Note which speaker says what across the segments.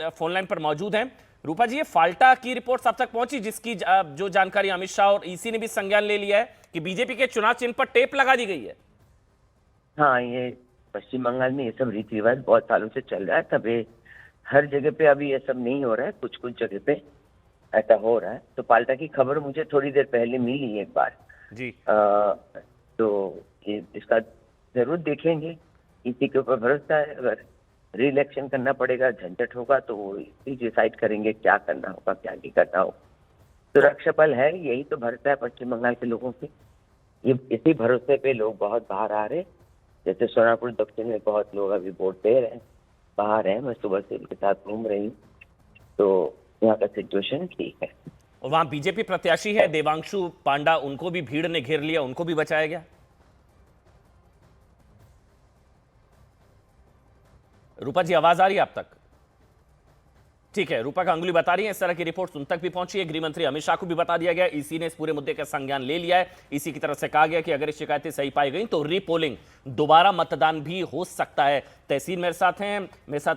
Speaker 1: Phone line पर मौजूद हैं। रूपा जी, ये फाल्टा की रिपोर्ट अब तक पहुंची, जिसकी जो जानकारी अमित शाह और ईसी ने भी संज्ञान ले लिया है कि बीजेपी के चुनाव चिन्ह पर टेप लगा दी गई है।
Speaker 2: हाँ, ये पश्चिम बंगाल में ये सब रीति रिवाज बहुत सालों से चल रहा है। तभी हर जगह पे अभी ये सब नहीं हो रहा है, कुछ कुछ जगह पे ऐसा हो रहा है। तो पाल्टा की खबर मुझे थोड़ी देर पहले मिली एक बार
Speaker 1: जी।
Speaker 2: तो ये इसका जरूर देखेंगे। इसी के ऊपर भरोसा है, अगर री-इलेक्शन करना पड़ेगा, झंझट होगा, तो वो इसी डिसाइड करेंगे क्या करना होगा, क्या नहीं करना होगा। सुरक्षा बल है, यही तो भरोसा है पश्चिम बंगाल के लोगों पे। ये इसी भरोसे पे लोग बहुत बाहर आ रहे। जैसे सोनापुर दक्षिण में बहुत लोग अभी वोट दे रहे हैं, बाहर हैं। मैं सुबह से उनके साथ घूम रही हूँ, तो यहाँ का सिचुएशन ठीक है।
Speaker 1: और वहां बीजेपी प्रत्याशी है देवांशु पांडा, उनको भी भीड़ ने घेर लिया, उनको भी बचाया गया। रूपा जी, आवाज आ रही है आप तक? ठीक है, रूपा का अंगुली बता रही है, इस तरह की रिपोर्ट उन तक भी पहुंची है। गृह मंत्री अमित शाह को भी बता दिया गया, ईसी ने इस पूरे मुद्दे का संज्ञान ले लिया है। ईसी की तरफ से कहा गया कि अगर ये शिकायतें सही पाई गई तो रीपोलिंग, दोबारा मतदान भी हो सकता है। तहसील मेरे साथ हैं, मेरे साथ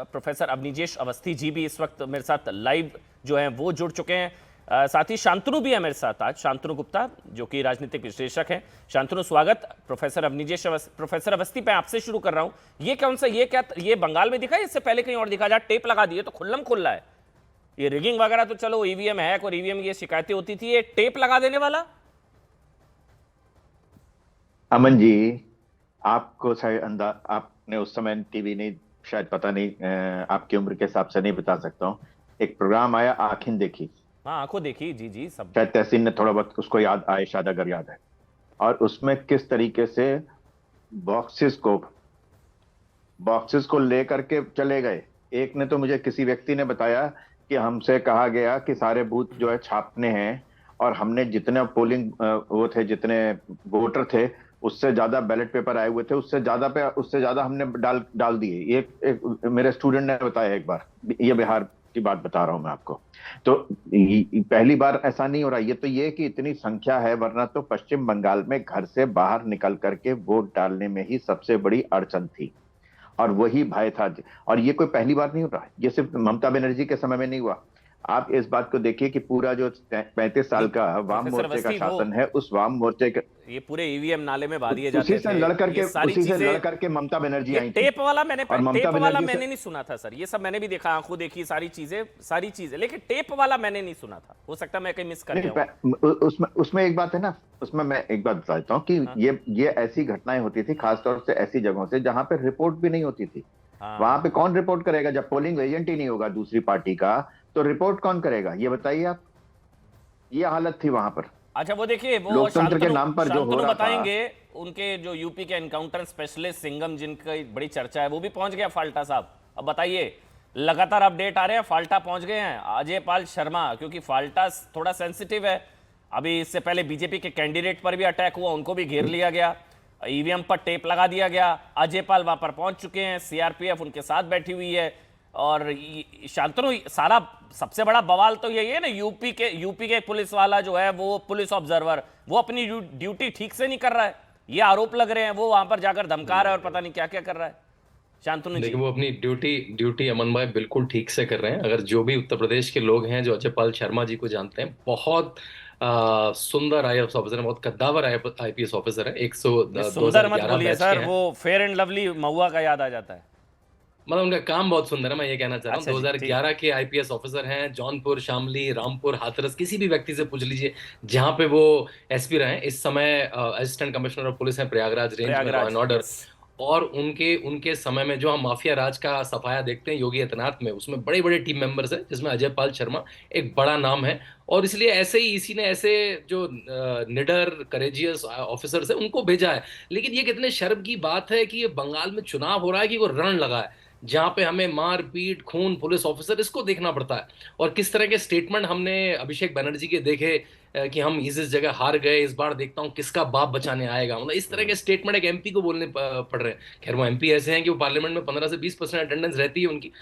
Speaker 1: प्रोफेसर अवनीजेश अवस्थी जी भी इस वक्त मेरे साथ लाइव जो है वो जुड़ चुके हैं। साथ ही शांतनु भी है मेरे साथ आज, शांतनु गुप्ता जो कि राजनीतिक विश्लेषक हैं। शांतनु, स्वागत। प्रोफेसर अवनीजेश प्रोफेसर अवस्थी पे आपसे शुरू कर रहा हूं, ये कौन सा, ये बंगाल में दिखा है, इससे पहले कहीं और दिखा? जहां टेप लगा दिए तो खुल्लम खुल्ला है। ये रिगिंग वगैरह तो चलो, ईवीएम हैक और ईवीएम की शिकायतें होती थी, ये टेप लगा देने वाला।
Speaker 3: अमन जी, आपको शायद आपने उस समय टीवी नहीं, शायद पता नहीं, आपकी उम्र के हिसाब से नहीं बता सकता हूँ। एक प्रोग्राम आया आंखें देखी।
Speaker 1: हाँ, आंखों देखी, जी जी, सब
Speaker 3: शायद तहसीन ने थोड़ा बहुत उसको याद आए, शायद अगर याद है। और उसमें किस तरीके से बॉक्सेस को लेकर के चले गए। एक ने तो मुझे किसी व्यक्ति ने बताया कि हमसे कहा गया कि सारे बूथ जो है छापने हैं, और हमने जितने पोलिंग वो थे, जितने वोटर थे, उससे ज्यादा बैलेट पेपर आए हुए थे, उससे ज्यादा हमने डाल दिए। एक मेरे स्टूडेंट ने बताया एक बार, ये बिहार की बात बता रहा हूं मैं आपको। तो पहली बार ऐसा नहीं हो रहा। ये कि इतनी संख्या है, वरना तो पश्चिम बंगाल में घर से बाहर निकल करके वोट डालने में ही सबसे बड़ी अड़चन थी, और वही भय था। और ये कोई पहली बार नहीं हो रहा, ये सिर्फ ममता बनर्जी के समय में नहीं हुआ। आप इस बात को देखिए कि पूरा जो 35 साल का वाम मोर्चे का शासन है, उस वाम मोर्चे के
Speaker 1: ये पूरे ईवीएम नाले में बांधिए जाते थे,
Speaker 3: उसी से लड़ करके ममता बनर्जी आई थी।
Speaker 1: टेप वाला मैंने नहीं सुना था सर। ये सब मैंने भी देखा, आंखों देखी, सारी चीजें, लेकिन टेप वाला मैंने नहीं सुना था। हो सकता है मैं कहीं मिस कर गया।
Speaker 3: उसमें एक बात है ना, उसमें मैं एक बात बता देता हूँ कि ये ऐसी घटनाएं होती थी, खासतौर से ऐसी जगहों से जहां पे रिपोर्ट भी नहीं होती थी। वहां पे कौन रिपोर्ट करेगा? जब पोलिंग एजेंट ही नहीं होगा दूसरी पार्टी का, तो रिपोर्ट कौन करेगा? ये बताइए आप। ये हालत थी वहां पर।
Speaker 1: अच्छा, वो देखिए, वो
Speaker 3: लोकतंत्र के नाम पर जो हो रहा
Speaker 1: बताएंगे, उनके जो यूपी के एनकाउंटर स्पेशलिस्ट सिंघम, जिनकी बड़ी चर्चा है, वो भी पहुंच गया फाल्टा साहब। अब बताइए, लगातार अपडेट आ रहे हैं, फाल्टा पहुंच गए हैं अजय पाल शर्मा, क्योंकि फाल्टा थोड़ा सेंसिटिव है। अभी इससे पहले बीजेपी के कैंडिडेट पर भी अटैक हुआ, उनको भी घेर लिया गया, ईवीएम पर टेप लगा दिया गया। अजय पाल वहां पर पहुंच चुके हैं, सीआरपीएफ उनके साथ बैठी हुई है। और शांतनु, सारा सबसे बड़ा बवाल तो यही है ना, यूपी के पुलिस वाला जो है, वो पुलिस ऑब्जर्वर, वो अपनी ड्यूटी ठीक से नहीं कर रहा है, ये आरोप लग रहे हैं। वो वहां पर जाकर धमका रहा है और पता नहीं क्या क्या कर रहा है। शांतनु जी,
Speaker 4: देखिए, वो अपनी ड्यूटी अमन भाई बिल्कुल ठीक से कर रहे हैं। अगर जो भी उत्तर प्रदेश के लोग हैं जो अजय पाल शर्मा जी को जानते हैं, बहुत सुंदर आईएएस ऑफिसर है, बहुत कद्दावर आईपीएस ऑफिसर है। 110
Speaker 1: सुंदर मत बोलिए सर,
Speaker 4: हैं।
Speaker 1: वो फेयर एंड लवली महुआ का याद आ जाता है।
Speaker 4: मतलब उनका काम बहुत सुंदर है, मैं ये कहना चाह रहा हूँ।
Speaker 1: अच्छा
Speaker 4: 2011 के आईपीएस ऑफिसर हैं। जौनपुर, शामली, रामपुर, हाथरस, किसी भी व्यक्ति से पूछ लीजिए जहां पे वो एसपी रहे। इस समय असिस्टेंट कमिश्नर ऑफ पुलिस हैं प्रयागराज रेंज में, लॉ एंड ऑर्डर। और उनके समय में जो हम माफिया राज का सफाया देखते हैं योगी आदित्यनाथ में, उसमें बड़े बड़े टीम मेंबर्स हैं, जिसमें अजय पाल शर्मा एक बड़ा नाम है। और इसलिए ऐसे ही इसी ने ऐसे जो निडर करेजियस ऑफिसर्स हैं उनको भेजा है। लेकिन ये कितने शर्म की बात है कि ये बंगाल में चुनाव हो रहा है कि वो रण लगा है, जहां पे हमें मार पीट, खून, पुलिस ऑफिसर, इसको देखना पड़ता है। और किस तरह के स्टेटमेंट हमने अभिषेक बनर्जी के देखे कि हम इस जगह हार गए, इस बार देखता हूं किसका बाप बचाने आएगा। मतलब इस तरह के स्टेटमेंट एक एमपी को बोलने पड़ रहे हैं। खैर, वो एमपी ऐसे हैं कि वो पार्लियामेंट में 15 से 20% अटेंडेंस रहती है उनकी।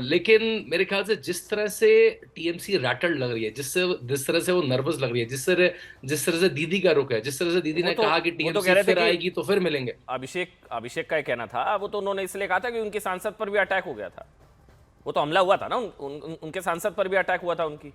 Speaker 4: लेकिन मेरे ख्याल से जिस तरह से टीएमसी रैटल्ड लग रही है, जिस तरह से वो नर्वस लग रही है, जिस तरह से दीदी का रुख है, जिस तरह से दीदी ने कहा कि टीएमसी फिर आएगी तो फिर मिलेंगे।
Speaker 1: अभिषेक का कहना था, वो तो उन्होंने इसलिए कहा था कि उनके सांसद पर भी अटैक हो गया था। वो तो हमला हुआ था ना, उनके सांसद पर भी अटैक हुआ था उनकी।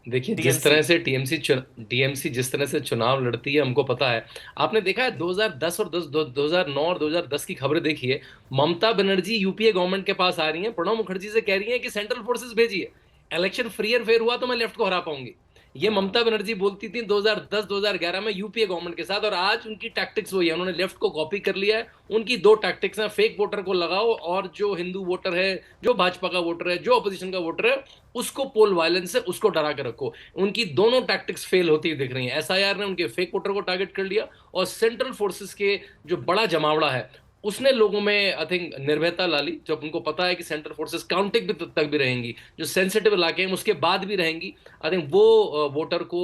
Speaker 4: देखिए, जिस तरह से टीएमसी जिस तरह से चुनाव लड़ती है हमको पता है। आपने देखा है 2010 और 2009 और 2010 की खबरें देखिए। ममता बनर्जी यूपीए गवर्नमेंट के पास आ रही हैं, प्रणब मुखर्जी से कह रही हैं कि सेंट्रल फोर्सेस भेजिए, इलेक्शन फ्री एंड फेयर हुआ तो मैं लेफ्ट को हरा पाऊंगी। ये ममता बनर्जी बोलती थी 2010-2011 में यूपीए गवर्नमेंट के साथ, और आज उनकी टैक्टिक्स वही है। उन्होंने लेफ्ट को कॉपी कर लिया है। उनकी दो टैक्टिक्स हैं, फेक वोटर को लगाओ, और जो हिंदू वोटर है, जो भाजपा का वोटर है, जो अपोजिशन का वोटर है, उसको पोल वायलेंस से उसको डरा के रखो। उनकी दोनों टैक्टिक्स फेल होती दिख रही हैं। एसआईआर ने उनके फेक वोटर को टारगेट कर लिया, और सेंट्रल फोर्सेस के जो बड़ा जमावड़ा है उसने लोगों में आई थिंक निर्भयता ला ली। जब उनको पता है कि सेंट्रल फोर्सेस काउंटिंग भी तब तक भी रहेंगी, जो सेंसिटिव इलाके हैं उसके बाद भी रहेंगी, आई थिंक वो वोटर को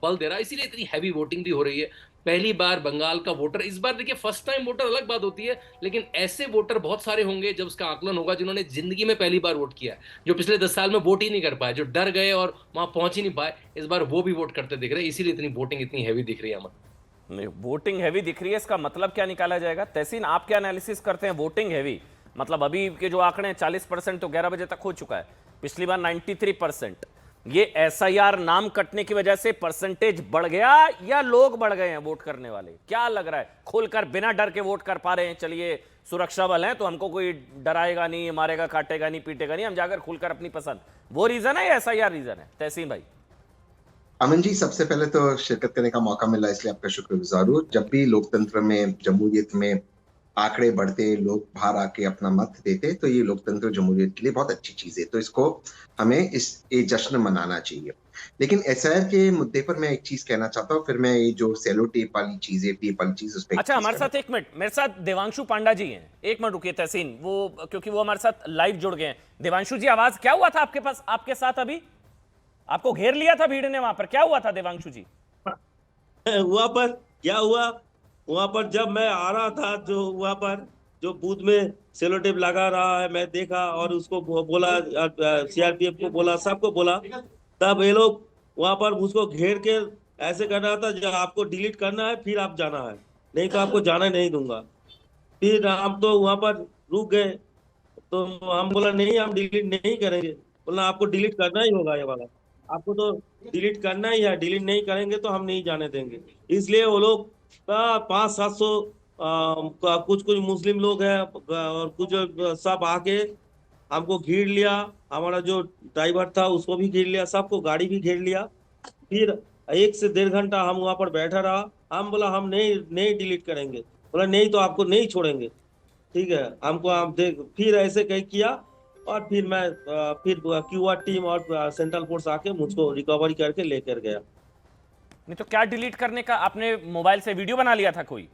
Speaker 4: बल दे रहा है। इसीलिए इतनी हैवी वोटिंग भी हो रही है। पहली बार बंगाल का वोटर इस बार, देखिए फर्स्ट टाइम वोटर अलग बात होती है, लेकिन ऐसे वोटर बहुत सारे होंगे जब उसका आकलन होगा जिन्होंने जिंदगी में पहली बार वोट किया है, जो पिछले 10 साल में वोट ही नहीं कर पाए, जो डर गए और वहां पहुंच ही नहीं पाए। इस बार वो भी वोट करते दिख रहे हैं, इसीलिए इतनी वोटिंग इतनी हैवी दिख रही है। अमन,
Speaker 1: नहीं, वोटिंग हैवी दिख रही है, इसका मतलब क्या निकाला जाएगा? तहसीन, आप क्या एनालिसिस करते हैं वोटिंग हैवी? मतलब अभी के जो आंकड़े हैं 40% तो 11 बजे तक हो चुका है, पिछली बार 93%। ये एसआईआर नाम कटने की वजह से परसेंटेज बढ़ गया या लोग बढ़ गए हैं वोट करने वाले? क्या लग रहा है? खुलकर बिना डर के वोट कर पा रहे हैं, चलिए सुरक्षा बल है तो हमको कोई डराएगा नहीं, मारेगा, काटेगा नहीं, पीटेगा नहीं, हम जाकर खुलकर अपनी पसंद, वो रीजन है या एसआईआर रीजन है? तहसीन भाई।
Speaker 5: अमन जी, सबसे पहले तो शिरकत करने का मौका मिला इसलिए आपका शुक्रगुजार हूँ। जब भी लोकतंत्र में, जमहूरियत में आंकड़े बढ़ते, लोग बाहर आके अपना मत देते, तो ये लोकतंत्र जमहूरियत के लिए बहुत अच्छी चीज है। तो इसको हमें ये जश्न मनाना चाहिए। लेकिन एसआईआर के मुद्दे पर मैं एक चीज कहना चाहता हूँ, फिर मैं ये जो सेलो टेप वाली चीज है, टेप वाली चीज, उस पर
Speaker 1: अच्छा, हमारे साथ एक मिनट, मेरे साथ देवांशु पांडा जी हैं, एक मिनट रुकिए तहसीन, वो क्योंकि वो हमारे साथ लाइव जुड़ गए हैं। देवांशु जी, आवाज क्या हुआ था आपके पास, आपके साथ अभी आपको घेर लिया था भीड़ ने, वहां पर क्या हुआ था देवांशु जी?
Speaker 6: वहां पर क्या हुआ, वहां पर जब मैं आ रहा था, जो वहां पर जो बूथ में सेलो टेप लगा रहा है, मैं देखा और उसको बोला, सीआरपीएफ को बोला, सबको बोला, तब ये लोग वहां पर मुझको घेर के ऐसे कर रहा था, जब आपको डिलीट करना है फिर आप जाना है, नहीं तो आपको जाना नहीं दूंगा। फिर हम तो वहां पर रुक गए, तो हम बोला नहीं, हम डिलीट नहीं करेंगे। बोला आपको डिलीट करना ही होगा, ये वाला आपको तो डिलीट करना ही है, डिलीट नहीं करेंगे तो हम नहीं जाने देंगे। इसलिए वो लोग 500-700 कुछ कुछ मुस्लिम लोग हैं और कुछ सब आके हमको घेर लिया। हमारा जो ड्राइवर था उसको भी घेर लिया, सबको गाड़ी भी घेर लिया। फिर 1 से 1.5 घंटा हम वहां पर बैठा रहा। हम बोला हम नहीं डिलीट करेंगे। बोला नहीं तो आपको नहीं छोड़ेंगे, ठीक है। हमको आप देख, फिर ऐसे कहीं किया, और फिर मैं फिर क्यूआर टीम और सेंट्रल फोर्स आके मुझको रिकवरी करके लेकर गया।
Speaker 1: नहीं तो क्या डिलीट करने का, आपने मोबाइल से वीडियो बना लिया था कोई?